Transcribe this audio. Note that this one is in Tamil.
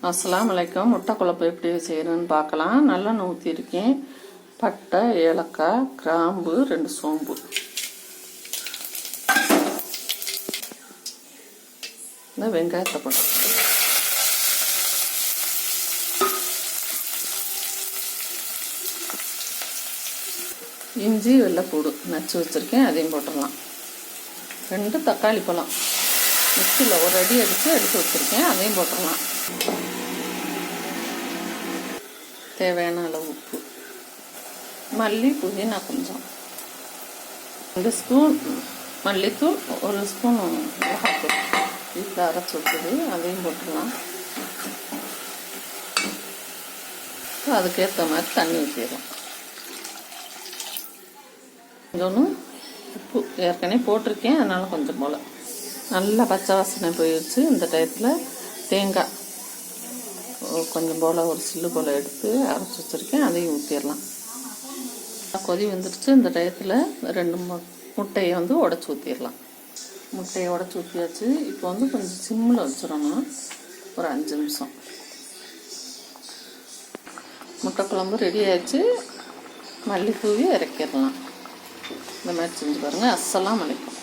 அஸ்ஸலாமு அலைக்கும். முட்டை குழம்பு எப்படி செய்யணும்னு பார்க்கலாம். நல்லெண்ணெய் ஊற்றிருக்கேன். பட்டை, ஏலக்காய், கிராம்பு, 2 சோம்பு. இந்த வெங்காயத்தை போட்டு இஞ்சி வெள்ளைப்பூடு நச்சு வச்சுருக்கேன், அதையும் போட்டுடலாம். 2 தக்காளி பழம் மிக்சியில் ஒரு அடி அடித்து எடுத்து வச்சுருக்கேன், அதையும் போட்டுடலாம். தேவையான அளவு உப்பு, மல்லி புதினா கொஞ்சம், 2 ஸ்பூன் மல்லித்தூள், 1 ஸ்பூன் மிளகாத்தூள் வீட்டில் அரைச்சி வச்சது, அதையும் போட்டுடலாம். அதுக்கேற்ற மாதிரி தண்ணி ஊற்றிடலாம். கொஞ்சம் உப்பு ஏற்கனவே போட்டிருக்கேன், அதனால் கொஞ்சம் போல். நல்லா பச்சை வாசனை போயிடுச்சு. இந்த டயத்தில் தேங்காய் கொஞ்சம் போல் ஒரு சில்லு போல் எடுத்து அரைச்சி வச்சுருக்கேன், அதையும் ஊற்றிடலாம். கொதி வந்துடுச்சு. இந்த டயத்தில் 2 முட்டையை உடச்சி ஊற்றிடலாம். முட்டையை உடச்சி ஊற்றியாச்சு. இப்போ கொஞ்சம் சிம்மில் வச்சிடணும் ஒரு 5 நிமிஷம். முட்டை குழம்பு ரெடி ஆயிடுச்சு. மல்லி தூவி இறக்கிடலாம். இந்த மாதிரி செஞ்சு பாருங்கள். அஸ்ஸலாமு அலைக்கும்.